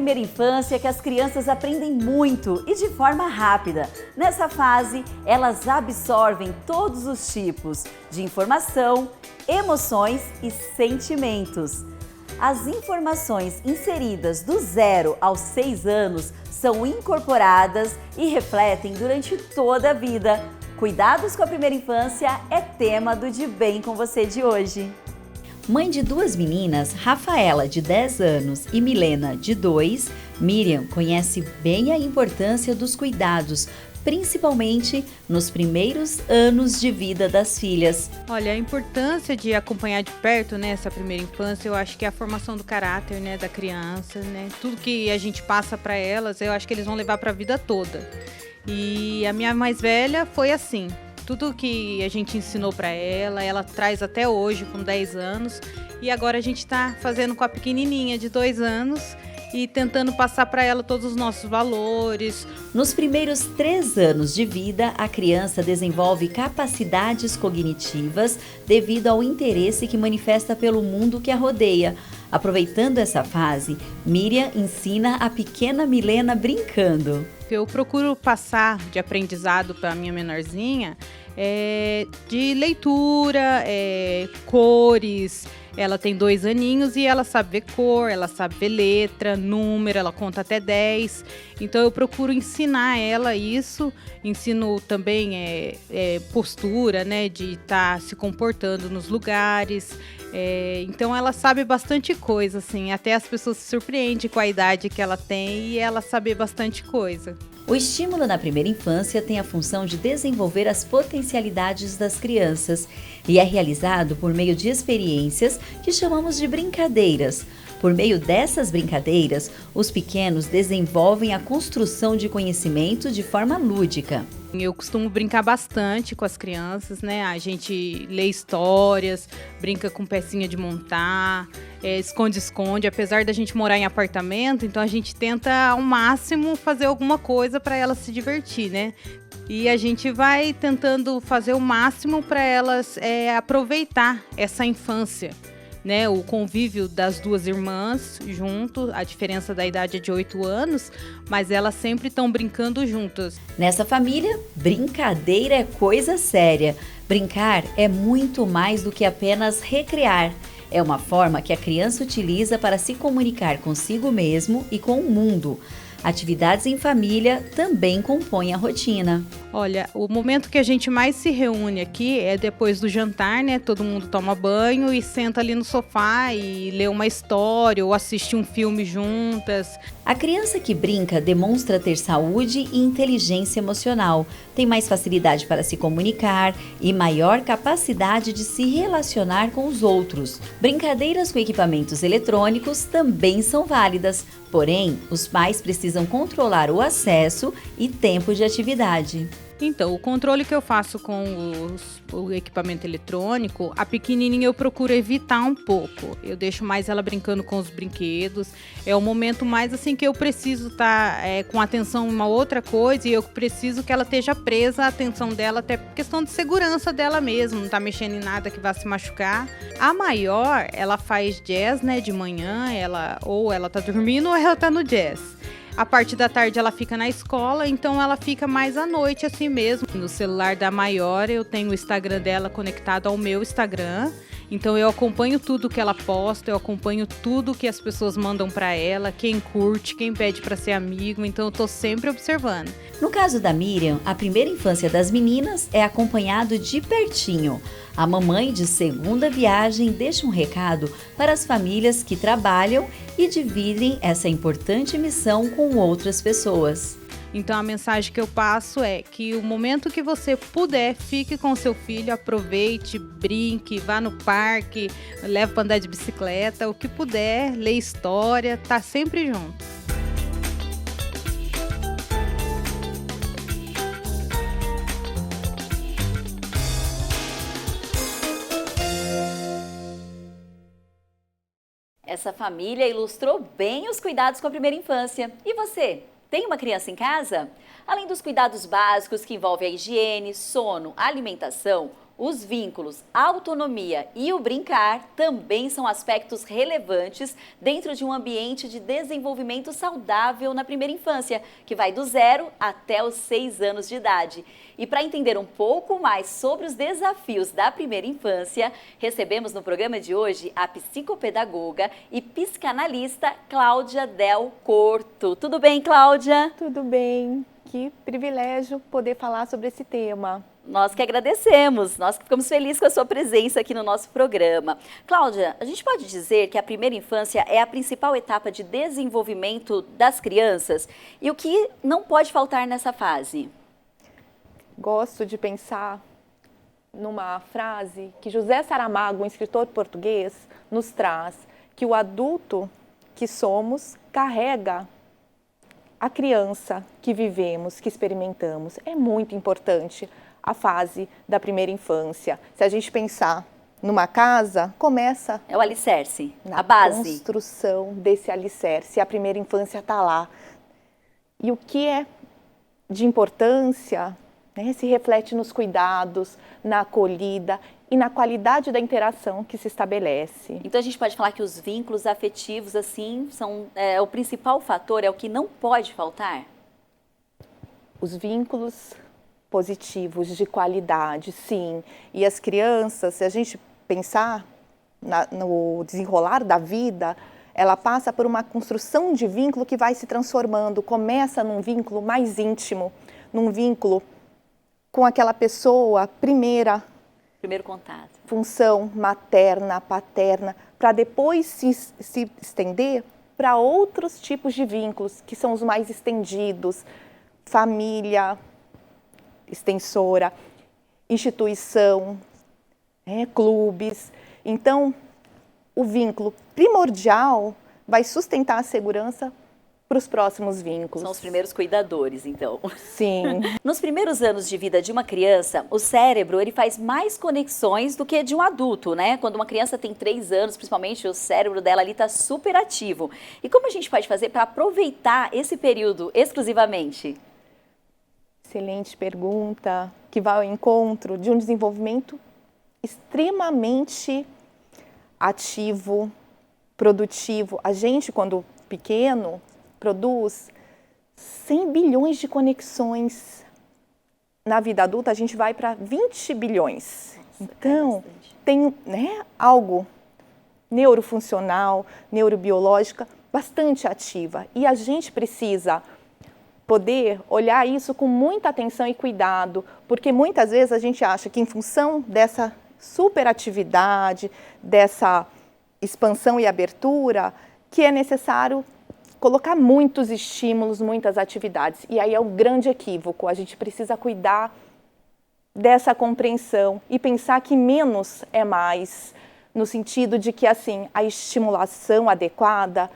primeira infância que as crianças aprendem muito e de forma rápida. Nessa fase, elas absorvem todos os tipos de informação, emoções e sentimentos. As informações inseridas do 0 aos 6 anos são incorporadas e refletem durante toda a vida. Cuidados com a primeira infância é tema do De Bem com Você de hoje. Mãe de duas meninas, Rafaela, de 10 anos, e Milena, de 2, Miriam conhece bem a importância dos cuidados, principalmente nos primeiros anos de vida das filhas. Olha, a importância de acompanhar de perto, né, essa primeira infância, eu acho que é a formação do caráter, né, da criança, né, tudo que a gente passa para elas, eu acho que eles vão levar para a vida toda. E a minha mais velha foi assim. Tudo que a gente ensinou para ela, ela traz até hoje com 10 anos. E agora a gente está fazendo com a pequenininha de 2 anos e tentando passar para ela todos os nossos valores. Nos primeiros 3 anos de vida, a criança desenvolve capacidades cognitivas devido ao interesse que manifesta pelo mundo que a rodeia. Aproveitando essa fase, Miriam ensina a pequena Milena brincando. Eu procuro passar de aprendizado para a minha menorzinha de leitura, cores. Ela tem 2 aninhos e ela sabe ver cor, ela sabe ver letra, número, ela conta até 10. Então eu procuro ensinar ela isso, ensino também postura, né, de estar se comportando nos lugares. Então ela sabe bastante coisa, assim, até as pessoas se surpreendem com a idade que ela tem e ela sabe bastante coisa. O estímulo na primeira infância tem a função de desenvolver as potencialidades das crianças e é realizado por meio de experiências que chamamos de brincadeiras. Por meio dessas brincadeiras, os pequenos desenvolvem a construção de conhecimento de forma lúdica. Eu costumo brincar bastante com as crianças, né? A gente lê histórias, brinca com pecinha de montar, esconde-esconde. Apesar da gente morar em apartamento, então a gente tenta ao máximo fazer alguma coisa para elas se divertir, né? E a gente vai tentando fazer o máximo para elas aproveitar essa infância. Né, o convívio das 2 irmãs junto, a diferença da idade é de 8 anos, mas elas sempre estão brincando juntas. Nessa família, brincadeira é coisa séria. Brincar é muito mais do que apenas recrear. É uma forma que a criança utiliza para se comunicar consigo mesmo e com o mundo. Atividades em família também compõem a rotina. Olha, o momento que a gente mais se reúne aqui é depois do jantar, né? Todo mundo toma banho e senta ali no sofá e lê uma história ou assiste um filme juntas. A criança que brinca demonstra ter saúde e inteligência emocional, tem mais facilidade para se comunicar e maior capacidade de se relacionar com os outros. Brincadeiras com equipamentos eletrônicos também são válidas, porém, os pais precisam controlar o acesso e tempo de atividade. Então, o controle que eu faço com o equipamento eletrônico, a pequenininha eu procuro evitar um pouco. Eu deixo mais ela brincando com os brinquedos. É o momento mais assim que eu preciso estar com atenção em uma outra coisa e eu preciso que ela esteja presa a atenção dela, até por questão de segurança dela mesmo, não tá mexendo em nada que vá se machucar. A maior, ela faz jazz, né, de manhã, ou ela tá dormindo ou ela tá no jazz. A parte da tarde ela fica na escola, então ela fica mais à noite assim mesmo. No celular da maior eu tenho o Instagram dela conectado ao meu Instagram. Então eu acompanho tudo que ela posta, eu acompanho tudo que as pessoas mandam para ela, quem curte, quem pede para ser amigo, então eu tô sempre observando. No caso da Miriam, a primeira infância das meninas é acompanhado de pertinho. A mamãe de segunda viagem deixa um recado para as famílias que trabalham e dividem essa importante missão com outras pessoas. Então a mensagem que eu passo é que o momento que você puder, fique com seu filho, aproveite, brinque, vá no parque, leve para andar de bicicleta, o que puder, lê história, tá sempre junto. Essa família ilustrou bem os cuidados com a primeira infância. E você? Tem uma criança em casa? Além dos cuidados básicos que envolvem a higiene, sono, alimentação, Os vínculos, a autonomia e o brincar também são aspectos relevantes dentro de um ambiente de desenvolvimento saudável na primeira infância, que vai do 0 até os 6 anos de idade. E para entender um pouco mais sobre os desafios da primeira infância, recebemos no programa de hoje a psicopedagoga e psicanalista Cláudia Del Corto. Tudo bem, Cláudia? Tudo bem. Que privilégio poder falar sobre esse tema. Nós que agradecemos, nós que ficamos felizes com a sua presença aqui no nosso programa. Cláudia, a gente pode dizer que a primeira infância é a principal etapa de desenvolvimento das crianças e o que não pode faltar nessa fase? Gosto de pensar numa frase que José Saramago, um escritor português, nos traz, que o adulto que somos carrega a criança que vivemos, que experimentamos. É muito importante a fase da primeira infância. Se a gente pensar numa casa, começa... É o alicerce, na a base. Construção desse alicerce. A primeira infância está lá. E o que é de importância, né, se reflete nos cuidados, na acolhida e na qualidade da interação que se estabelece. Então a gente pode falar que os vínculos afetivos, assim, são o principal fator, é o que não pode faltar? Os vínculos positivos, de qualidade, sim. E as crianças, se a gente pensar no desenrolar da vida, ela passa por uma construção de vínculo que vai se transformando. Começa num vínculo mais íntimo, num vínculo com aquela pessoa, primeiro contato. Função materna, paterna, para depois se estender para outros tipos de vínculos, que são os mais estendidos, família, extensora, instituição, clubes. Então, o vínculo primordial vai sustentar a segurança para os próximos vínculos. São os primeiros cuidadores, então. Sim. Nos primeiros anos de vida de uma criança, o cérebro ele faz mais conexões do que de um adulto, né? Quando uma criança tem 3 anos, principalmente, o cérebro dela ali está super ativo. E como a gente pode fazer para aproveitar esse período exclusivamente? Excelente pergunta, que vai ao encontro de um desenvolvimento extremamente ativo, produtivo. A gente, quando pequeno, produz 100 bilhões de conexões. Na vida adulta, a gente vai para 20 bilhões. Então, tem, algo neurofuncional, neurobiológica, bastante ativa. E a gente precisa poder olhar isso com muita atenção e cuidado, porque muitas vezes a gente acha que em função dessa superatividade, dessa expansão e abertura, que é necessário colocar muitos estímulos, muitas atividades. E aí é um grande equívoco. A gente precisa cuidar dessa compreensão e pensar que menos é mais, no sentido de que assim, a estimulação adequada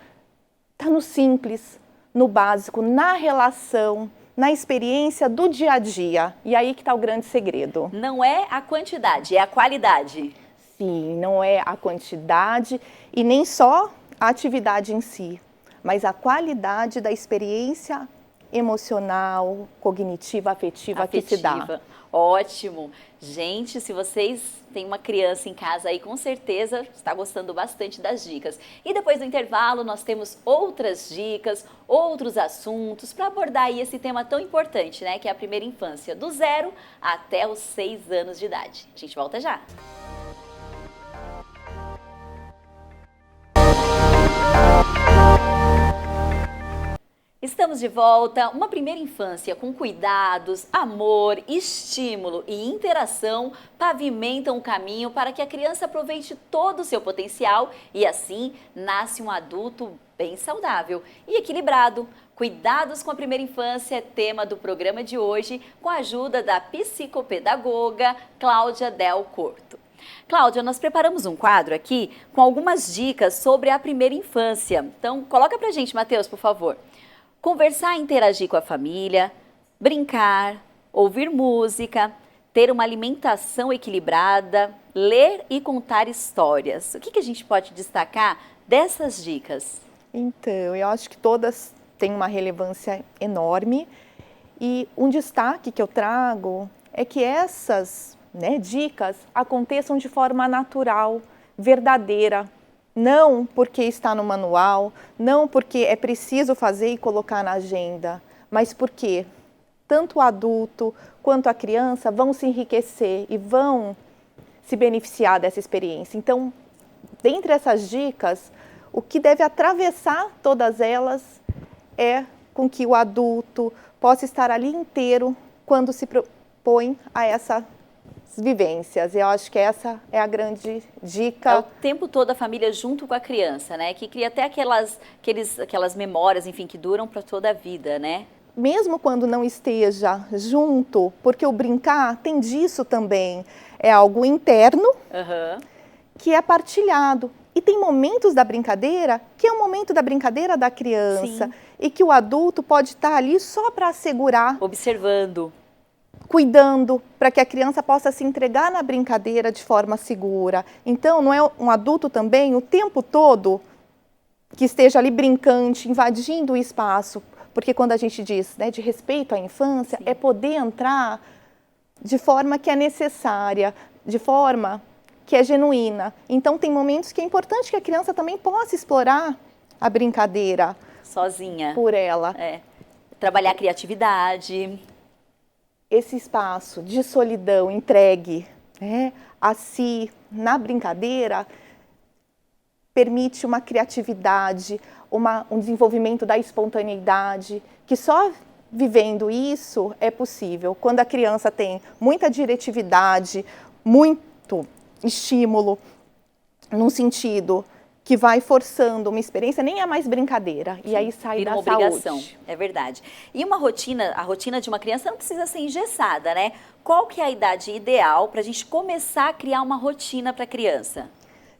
está no simples, no básico, na relação, na experiência do dia a dia. E aí que está o grande segredo. Não é a quantidade, é a qualidade. Sim, não é a quantidade e nem só a atividade em si, mas a qualidade da experiência emocional, cognitiva, afetiva que se dá. Ótimo. Gente, se vocês têm uma criança em casa aí, com certeza está gostando bastante das dicas. E depois do intervalo, nós temos outras dicas, outros assuntos para abordar aí esse tema tão importante, né? Que é a primeira infância, do 0 até os 6 anos de idade. A gente volta já. Estamos de volta. Uma primeira infância com cuidados, amor, estímulo e interação pavimentam o caminho para que a criança aproveite todo o seu potencial e assim nasce um adulto bem saudável e equilibrado. Cuidados com a primeira infância é tema do programa de hoje, com a ajuda da psicopedagoga Cláudia Del Corto. Cláudia, nós preparamos um quadro aqui com algumas dicas sobre a primeira infância. Então, coloca pra gente, Matheus, por favor. Conversar e interagir com a família, brincar, ouvir música, ter uma alimentação equilibrada, ler e contar histórias. O que a gente pode destacar dessas dicas? Então, eu acho que todas têm uma relevância enorme e um destaque que eu trago é que essas né, dicas aconteçam de forma natural, verdadeira. Não porque está no manual, não porque é preciso fazer e colocar na agenda, mas porque tanto o adulto quanto a criança vão se enriquecer e vão se beneficiar dessa experiência. Então, dentre essas dicas, o que deve atravessar todas elas é com que o adulto possa estar ali inteiro quando se propõe a essas vivências. Eu acho que essa é a grande dica. É o tempo todo a família junto com a criança, né? Que cria até aquelas memórias, enfim, que duram para toda a vida, né? Mesmo quando não esteja junto, porque o brincar tem disso também. É algo interno, que é partilhado. E tem momentos da brincadeira que é o momento da brincadeira da criança. Sim. E que o adulto pode estar ali só para assegurar. Observando. Cuidando, para que a criança possa se entregar na brincadeira de forma segura. Então, não é um adulto também o tempo todo que esteja ali brincante, invadindo o espaço. Porque quando a gente diz, né, de respeito à infância, sim, é poder entrar de forma que é necessária, de forma que é genuína. Então, tem momentos que é importante que a criança também possa explorar a brincadeira. Sozinha. Por ela. É. Trabalhar a criatividade. Esse espaço de solidão entregue, né, a si na brincadeira permite uma criatividade, um desenvolvimento da espontaneidade, que só vivendo isso é possível. Quando a criança tem muita diretividade, muito estímulo, num sentido que vai forçando uma experiência, nem é mais brincadeira. Sim, e aí sai da obrigação, saúde. É verdade. E uma rotina, a rotina de uma criança não precisa ser engessada, né? Qual que é a idade ideal para a gente começar a criar uma rotina para a criança?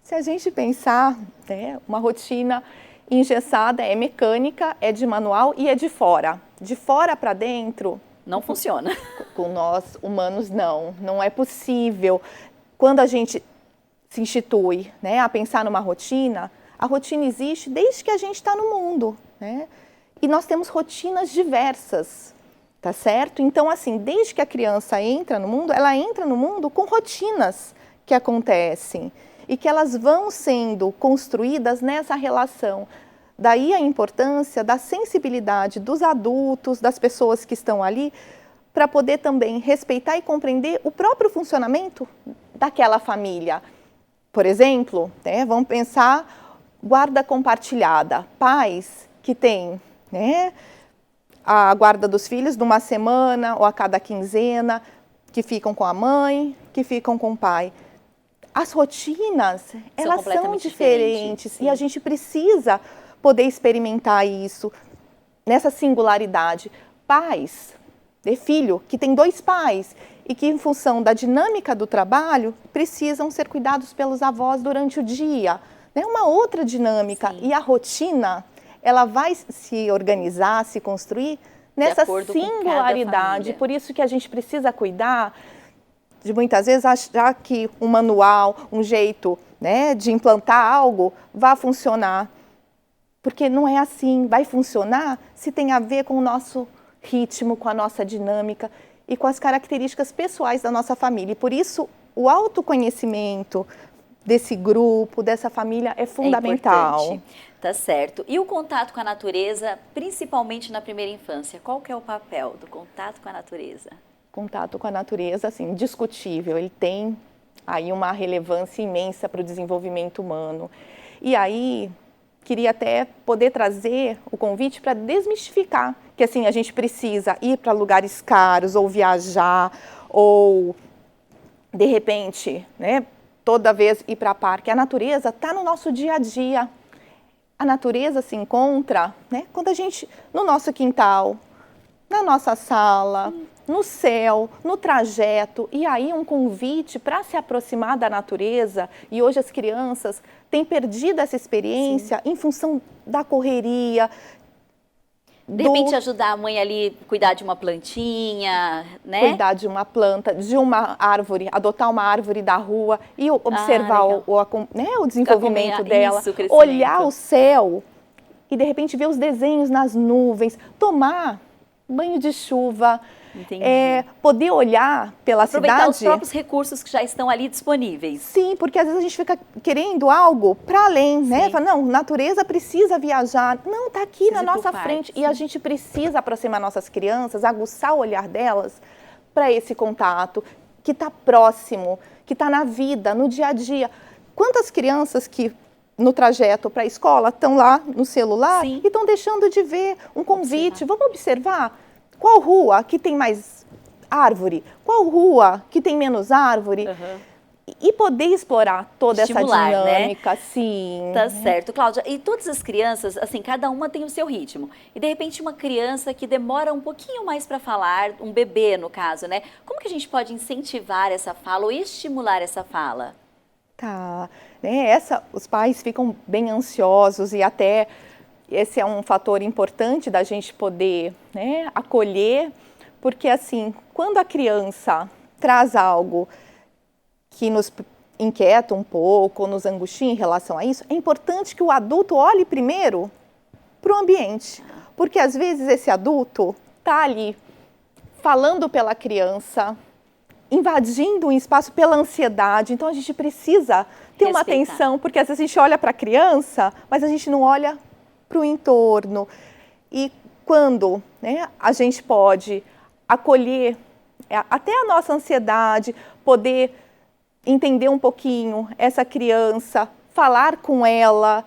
Se a gente pensar, né, uma rotina engessada é mecânica, é de manual e é de fora. De fora para dentro... Não funciona. Com nós, humanos, não é possível. Quando a gente se institui, né, a pensar numa rotina, a rotina existe desde que a gente está no mundo, né? E nós temos rotinas diversas, tá certo? Então, assim, desde que a criança entra no mundo, ela entra no mundo com rotinas que acontecem e que elas vão sendo construídas nessa relação. Daí a importância da sensibilidade dos adultos, das pessoas que estão ali, para poder também respeitar e compreender o próprio funcionamento daquela família. Por exemplo, né, vamos pensar guarda compartilhada. Pais que têm, né, a guarda dos filhos de uma semana ou a cada quinzena, que ficam com a mãe, que ficam com o pai. As rotinas, elas são diferentes e a gente precisa poder experimentar isso nessa singularidade. Pais de filho que tem 2 pais e que, em função da dinâmica do trabalho, precisam ser cuidados pelos avós durante o dia. É uma outra dinâmica. Sim. E a rotina, ela vai se organizar, se construir nessa singularidade. Por isso que a gente precisa cuidar de, muitas vezes, achar que um manual, um jeito, né, de implantar algo, vai funcionar. Porque não é assim. Vai funcionar se tem a ver com o nosso ritmo, com a nossa dinâmica e com as características pessoais da nossa família. E por isso, o autoconhecimento desse grupo, dessa família, é fundamental. É importante. Tá certo. E o contato com a natureza, principalmente na primeira infância, qual que é o papel do contato com a natureza? Contato com a natureza, assim, indiscutível. Ele tem aí uma relevância imensa para o desenvolvimento humano. E aí, queria até poder trazer o convite para desmistificar que, assim, a gente precisa ir para lugares caros ou viajar ou, de repente, né, toda vez ir para parque. A natureza está no nosso dia a dia. A natureza se encontra, né, quando a gente, no nosso quintal, na nossa sala, no céu, no trajeto. E aí um convite para se aproximar da natureza. E hoje as crianças têm perdido essa experiência em função da correria. De repente ajudar a mãe ali a cuidar de uma plantinha, né? Cuidar de uma planta, de uma árvore, adotar uma árvore da rua e observar o desenvolvimento dela. Isso, olhar o céu e de repente ver os desenhos nas nuvens, tomar banho de chuva, Entendi. Poder olhar pela Aproveitar cidade. os próprios recursos que já estão ali disponíveis. Sim, porque às vezes a gente fica querendo algo para além, né? Sim. Fala, não, natureza precisa viajar. Não, está aqui Precisa na ir por nossa partes, frente. sim. E a gente precisa aproximar nossas crianças, aguçar o olhar delas para esse contato que está próximo, que está na vida, no dia a dia. Quantas crianças que no trajeto para a escola estão lá no celular Sim. e estão deixando de ver um convite? Vamos observar qual rua que tem mais árvore, qual rua que tem menos árvore, e poder explorar toda Estimular, essa né? dinâmica, sim. Tá certo, Cláudia. E todas as crianças, assim, cada uma tem o seu ritmo. E de repente uma criança que demora um pouquinho mais para falar, um bebê no caso, né? Como que a gente pode incentivar essa fala ou estimular essa fala? Tá, né? Os pais ficam bem ansiosos e até esse é um fator importante da gente poder, né, acolher, porque assim, quando a criança traz algo que nos inquieta um pouco, nos angustia em relação a isso, é importante que o adulto olhe primeiro para o ambiente, porque às vezes esse adulto está ali falando pela criança, invadindo um espaço pela ansiedade, então a gente precisa ter uma atenção, porque às vezes a gente olha para a criança, mas a gente não olha para o entorno. E quando, né, a gente pode acolher até a nossa ansiedade, poder entender um pouquinho essa criança, falar com ela,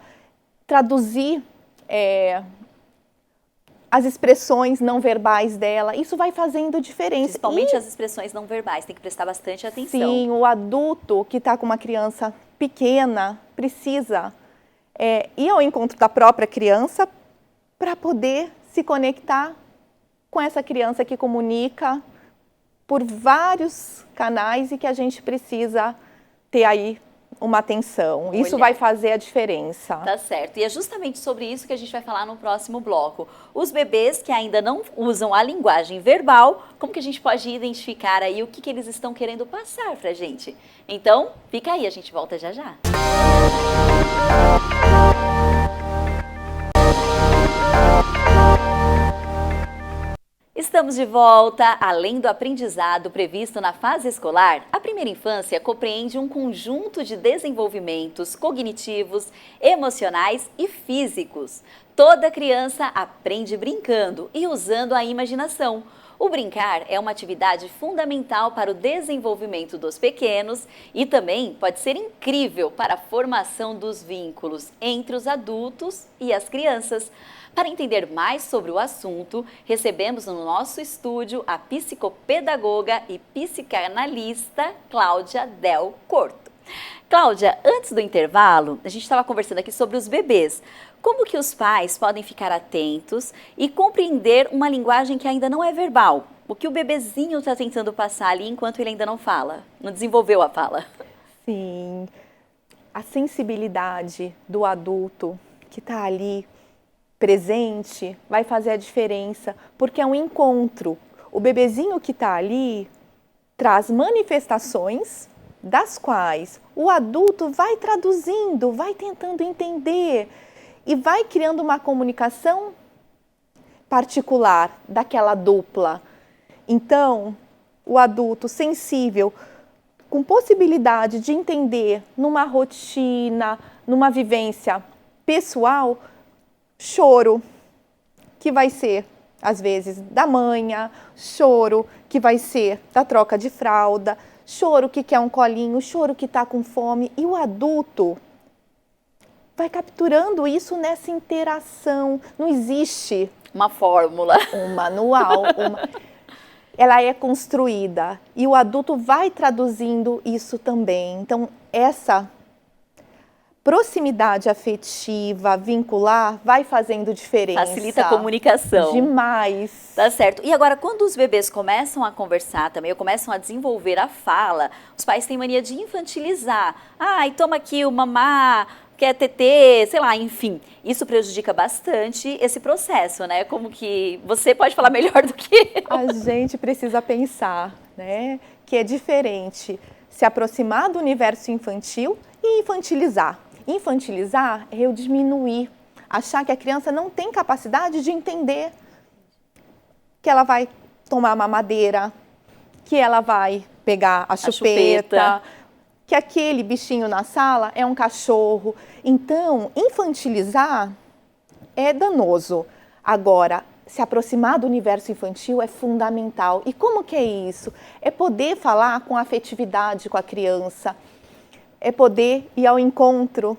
traduzir as expressões não verbais dela, isso vai fazendo diferença. Principalmente as expressões não verbais, tem que prestar bastante atenção. Sim, o adulto que está com uma criança pequena precisa ir ao encontro da própria criança para poder se conectar com essa criança que comunica por vários canais e que a gente precisa ter aí uma atenção. Isso vai fazer a diferença. Tá certo. E é justamente sobre isso que a gente vai falar no próximo bloco. Os bebês que ainda não usam a linguagem verbal, como que a gente pode identificar aí o que eles estão querendo passar pra gente? Então, fica aí, a gente volta já já. Estamos de volta. Além do aprendizado previsto na fase escolar, a primeira infância compreende um conjunto de desenvolvimentos cognitivos, emocionais e físicos. Toda criança aprende brincando e usando a imaginação. O brincar é uma atividade fundamental para o desenvolvimento dos pequenos e também pode ser incrível para a formação dos vínculos entre os adultos e as crianças. Para entender mais sobre o assunto, recebemos no nosso estúdio a psicopedagoga e psicanalista Cláudia Del Corto. Cláudia, antes do intervalo, a gente estava conversando aqui sobre os bebês. Como que os pais podem ficar atentos e compreender uma linguagem que ainda não é verbal? O que o bebezinho está tentando passar ali enquanto ele ainda não fala, não desenvolveu a fala? Sim, a sensibilidade do adulto que está ali presente vai fazer a diferença, porque é um encontro. O bebezinho que está ali traz manifestações das quais o adulto vai traduzindo, vai tentando entender e vai criando uma comunicação particular daquela dupla. Então, o adulto sensível, com possibilidade de entender numa rotina, numa vivência pessoal, choro, que vai ser, às vezes, da manha, choro, que vai ser da troca de fralda, choro que quer um colinho, choro que está com fome. E o adulto vai capturando isso nessa interação. Não existe uma fórmula, um manual, ela é construída. E o adulto vai traduzindo isso também. Então, essa proximidade afetiva, vincular, vai fazendo diferença. Facilita a comunicação. Demais. Tá certo. E agora, quando os bebês começam a conversar também, ou começam a desenvolver a fala, os pais têm mania de infantilizar. Ai, toma aqui o mamá, quer tetê, sei lá, enfim. Isso prejudica bastante esse processo, né? Como que você pode falar melhor do que eu. A gente precisa pensar, né, que é diferente se aproximar do universo infantil e infantilizar. Infantilizar é eu diminuir, achar que a criança não tem capacidade de entender que ela vai tomar a mamadeira, que ela vai pegar a chupeta, que aquele bichinho na sala é um cachorro. Então, infantilizar é danoso. Agora, se aproximar do universo infantil é fundamental. E como que é isso? É poder falar com afetividade com a criança, é poder ir ao encontro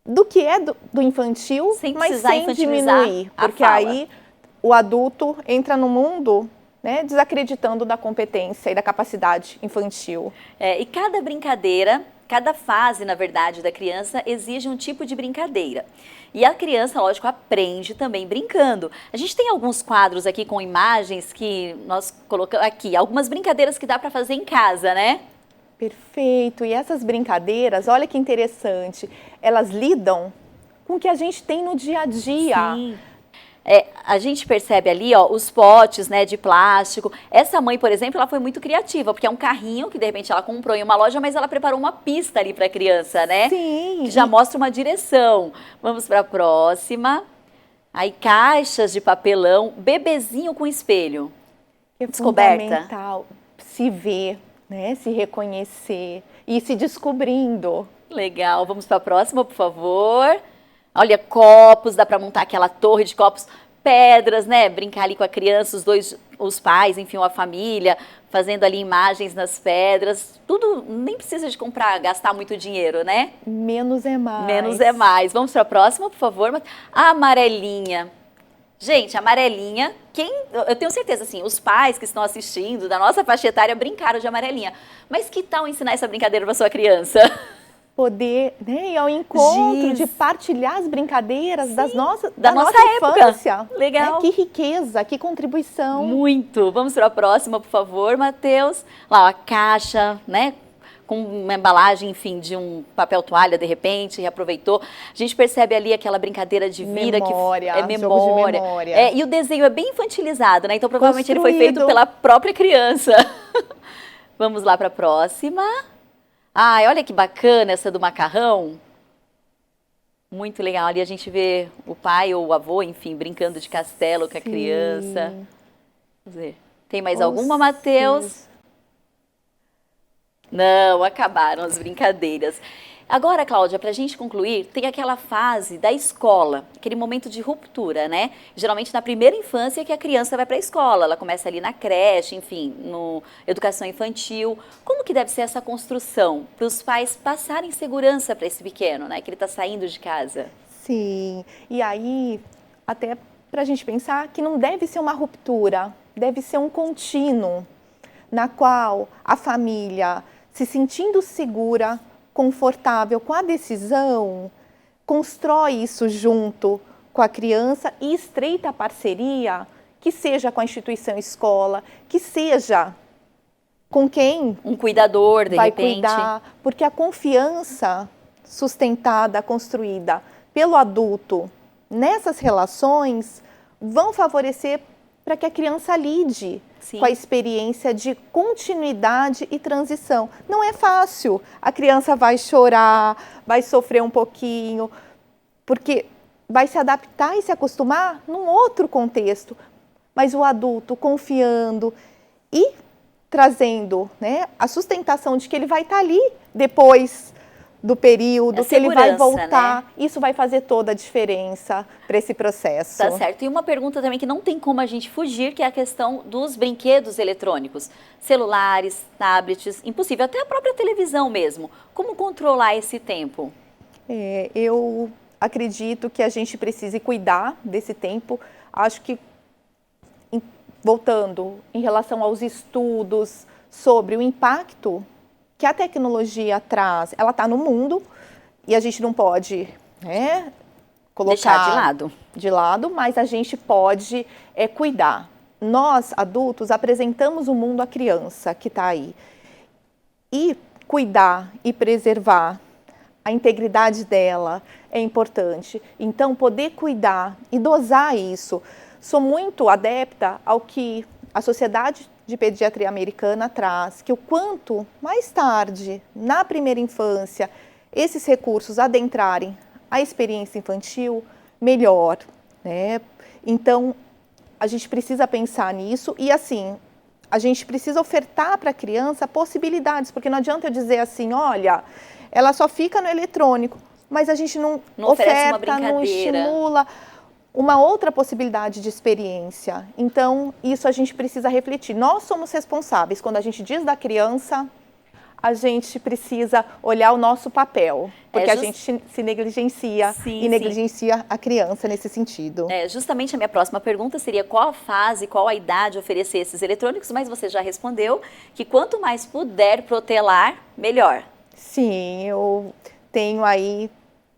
do que é do infantil, mas sem diminuir. Porque aí o adulto entra no mundo, né, desacreditando da competência e da capacidade infantil. E cada brincadeira, cada fase, na verdade, da criança exige um tipo de brincadeira. E a criança, lógico, aprende também brincando. A gente tem alguns quadros aqui com imagens que nós colocamos aqui, algumas brincadeiras que dá para fazer em casa, né? Perfeito. E essas brincadeiras, olha que interessante, elas lidam com o que a gente tem no dia a dia. Sim. A gente percebe ali, ó, os potes, né, de plástico. Essa mãe, por exemplo, ela foi muito criativa, porque é um carrinho que de repente ela comprou em uma loja, mas ela preparou uma pista ali para a criança, né? Sim. Que já mostra uma direção. Vamos para a próxima. Aí caixas de papelão, bebezinho com espelho. É Descoberta. Fundamental se ver, né, se reconhecer e se descobrindo. Legal. Vamos para a próxima, por favor. Olha, copos, dá para montar aquela torre de copos, pedras, né? Brincar ali com a criança, os pais, enfim, a família, fazendo ali imagens nas pedras. Tudo, nem precisa de gastar muito dinheiro, né? Menos é mais. Menos é mais. Vamos para a próxima, por favor. A amarelinha. Gente, amarelinha, eu tenho certeza, assim, os pais que estão assistindo, da nossa faixa etária, brincaram de amarelinha. Mas que tal ensinar essa brincadeira para sua criança? Poder, né, ir ao encontro, de partilhar as brincadeiras da nossa infância. Época. Legal. Que riqueza, que contribuição. Muito. Vamos para a próxima, por favor, Matheus. Lá, a caixa, né, com uma embalagem, enfim, de um papel toalha, de repente, reaproveitou. A gente percebe ali aquela brincadeira de vida, memória, que é memória. Jogos de memória. E o desenho é bem infantilizado, né? Então, provavelmente ele foi feito pela própria criança. Vamos lá para a próxima. Ai, olha que bacana essa do macarrão. Muito legal. Ali a gente vê o pai ou o avô, enfim, brincando de castelo com a criança. Vamos ver. Tem mais alguma, Matheus? Não, acabaram as brincadeiras. Agora, Cláudia, para a gente concluir, tem aquela fase da escola, aquele momento de ruptura, né? Geralmente na primeira infância que a criança vai para a escola, ela começa ali na creche, enfim, no educação infantil. Como que deve ser essa construção para os pais passarem segurança para esse pequeno, né? Que ele está saindo de casa. Sim, e aí até para a gente pensar que não deve ser uma ruptura, deve ser um contínuo, na qual a família, se sentindo segura, confortável com a decisão, constrói isso junto com a criança e estreita a parceria, que seja com a instituição escola, que seja com quem um cuidador, de repente. Vai cuidar, porque a confiança sustentada, construída pelo adulto nessas relações vão favorecer para que a criança lide com a experiência de continuidade e transição. Não é fácil. A criança vai chorar, vai sofrer um pouquinho, porque vai se adaptar e se acostumar num outro contexto. Mas o adulto confiando e trazendo, né, a sustentação de que ele vai estar ali depois do período, que ele vai voltar. Né? Isso vai fazer toda a diferença para esse processo. Tá certo. E uma pergunta também que não tem como a gente fugir, que é a questão dos brinquedos eletrônicos. Celulares, tablets, impossível, até a própria televisão mesmo. Como controlar esse tempo? Eu acredito que a gente precise cuidar desse tempo. Acho que, voltando em relação aos estudos sobre o impacto que a tecnologia traz, ela está no mundo e a gente não pode, né, colocar deixar de lado, mas a gente pode cuidar. Nós, adultos, apresentamos o mundo à criança que está aí. E cuidar e preservar a integridade dela é importante. Então, poder cuidar e dosar isso. Sou muito adepta ao que a Sociedade de Pediatria Americana traz, que o quanto mais tarde, na primeira infância, esses recursos adentrarem a experiência infantil, melhor, né? Então, a gente precisa pensar nisso e, assim, a gente precisa ofertar para a criança possibilidades, porque não adianta eu dizer assim, olha, ela só fica no eletrônico, mas a gente não oferta, não estimula uma outra possibilidade de experiência. Então, isso a gente precisa refletir. Nós somos responsáveis. Quando a gente diz da criança, a gente precisa olhar o nosso papel, porque a gente se negligencia e negligencia a criança nesse sentido. Justamente a minha próxima pergunta seria qual a fase, qual a idade oferecer esses eletrônicos, mas você já respondeu que quanto mais puder protelar, melhor. Sim, eu tenho aí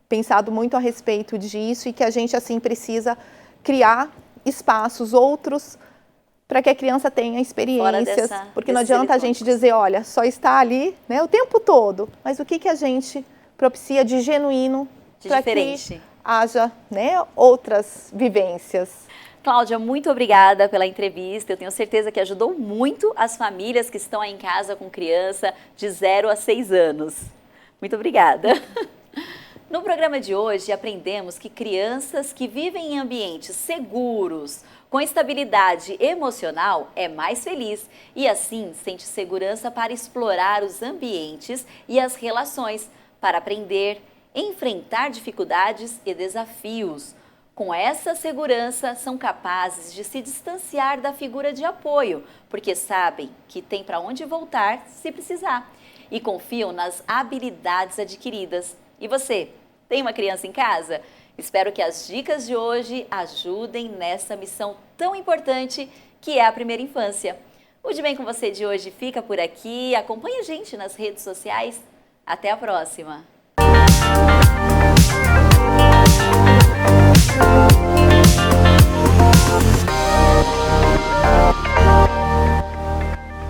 pensado muito a respeito disso e que a gente, assim, precisa criar espaços outros para que a criança tenha experiências, porque não adianta a gente dizer, olha, só está ali, né, o tempo todo, mas o que a gente propicia de genuíno para que haja, né, outras vivências. Cláudia, muito obrigada pela entrevista. Eu tenho certeza que ajudou muito as famílias que estão aí em casa com criança de 0 a 6 anos. Muito obrigada. No programa de hoje, aprendemos que crianças que vivem em ambientes seguros, com estabilidade emocional, é mais feliz e, assim, sente segurança para explorar os ambientes e as relações, para aprender, enfrentar dificuldades e desafios. Com essa segurança, são capazes de se distanciar da figura de apoio, porque sabem que tem para onde voltar se precisar e confiam nas habilidades adquiridas. E você, tem uma criança em casa? Espero que as dicas de hoje ajudem nessa missão tão importante que é a primeira infância. O De Bem com Você de hoje fica por aqui. Acompanhe a gente nas redes sociais. Até a próxima!